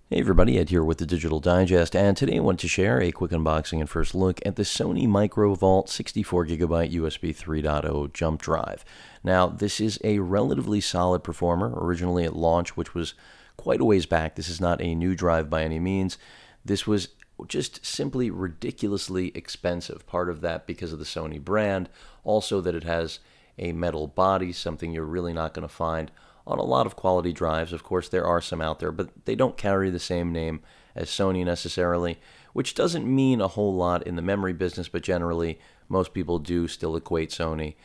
Hey everybody, Ed here with the Digital Digest, and today I want to share a quick unboxing and first look at the Sony Micro Vault 64GB USB 3.0 jump drive. Now, this is a relatively solid performer, originally at launch, which was quite a ways back. This is not a new drive by any means. This was just simply ridiculously expensive. Part of that because of the Sony brand, also that it has a metal body, something you're really not going to find on a lot of quality drives. Of course, there are some out there, but they don't carry the same name as Sony necessarily, which doesn't mean a whole lot in the memory business, but generally, most people do still equate Sony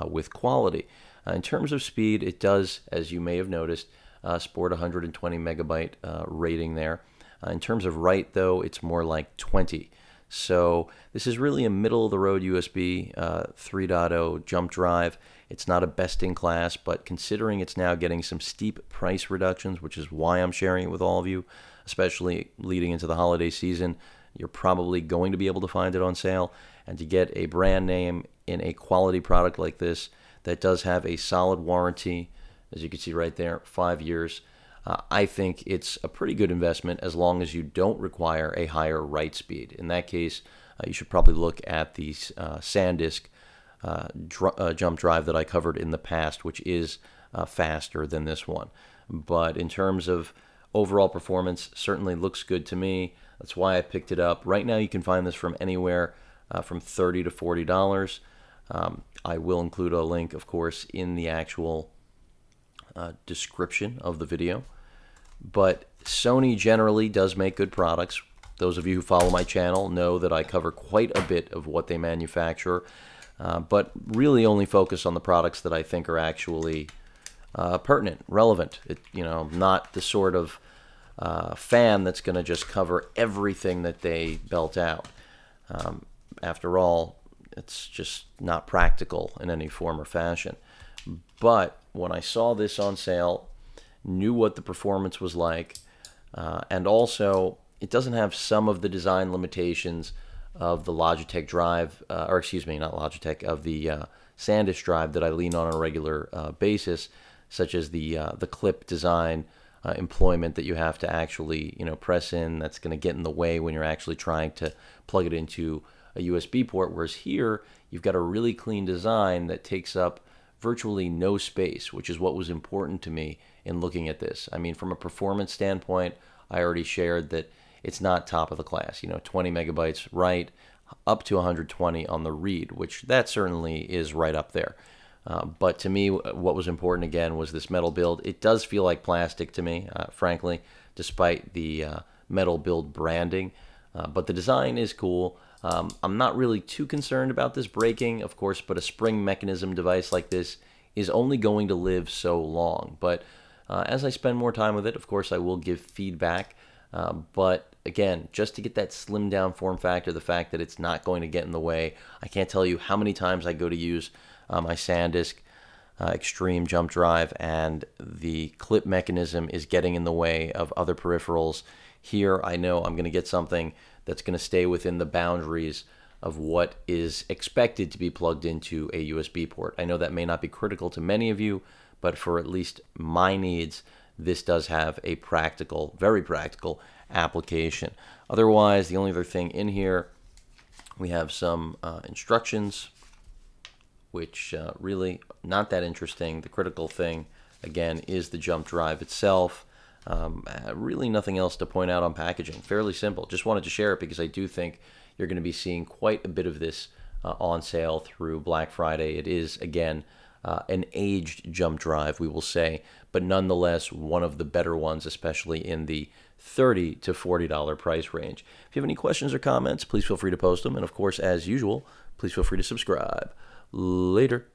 with quality. In terms of speed, it does, as you may have noticed, sport 120 megabyte rating there. In terms of write, though, it's more like 20. So this is really a middle-of-the-road USB 3.0 jump drive. It's not a best-in-class, but considering it's now getting some steep price reductions, which is why I'm sharing it with all of you, especially leading into the holiday season, you're probably going to be able to find it on sale. And to get a brand name in a quality product like this that does have a solid warranty, as you can see right there, 5 years, I think it's a pretty good investment as long as you don't require a higher write speed. In that case, you should probably look at the SanDisk jump drive that I covered in the past, which is faster than this one. But in terms of overall performance, certainly looks good to me. That's why I picked it up. Right now, you can find this from anywhere from $30 to $40. I will include a link, of course, in the actual description of the video. But Sony generally does make good products. Those of you who follow my channel know that I cover quite a bit of what they manufacture, but really only focus on the products that I think are actually pertinent, relevant. Not the sort of fan that's going to just cover everything that they belt out. After all, it's just not practical in any form or fashion. But when I saw this on sale, knew what the performance was like, and also it doesn't have some of the design limitations of the Logitech drive, or excuse me, not Logitech, of the SanDisk drive that I lean on a regular basis, such as the clip design employment that you have to actually press in. That's going to get in the way when you're actually trying to plug it into a USB port. Whereas here, you've got a really clean design that takes up virtually no space, which is what was important to me in looking at this. I mean, from a performance standpoint, I already shared that it's not top of the class. 20 megabytes write, up to 120 on the read, which that certainly is right up there. But to me, what was important again was this metal build. It does feel like plastic to me, frankly, despite the metal build branding. But the design is cool. I'm not really too concerned about this breaking, of course, but a spring mechanism device like this is only going to live so long. But as I spend more time with it, of course, I will give feedback. But again, just to get that slimmed down form factor, the fact that it's not going to get in the way, I can't tell you how many times I go to use my SanDisk Extreme jump drive, and the clip mechanism is getting in the way of other peripherals. Here, I know I'm going to get something that's going to stay within the boundaries of what is expected to be plugged into a USB port. I know that may not be critical to many of you, but for at least my needs, this does have a practical, very practical application. Otherwise, the only other thing in here, we have some instructions, which really not that interesting. The critical thing, again, is the jump drive itself. Really nothing else to point out on packaging. Fairly simple. Just wanted to share it because I do think you're going to be seeing quite a bit of this on sale through Black Friday. It is, again, an aged jump drive, we will say, but nonetheless one of the better ones, especially in the $30 to $40 price range. If you have any questions or comments, please feel free to post them. And of course, as usual, please feel free to subscribe. Later.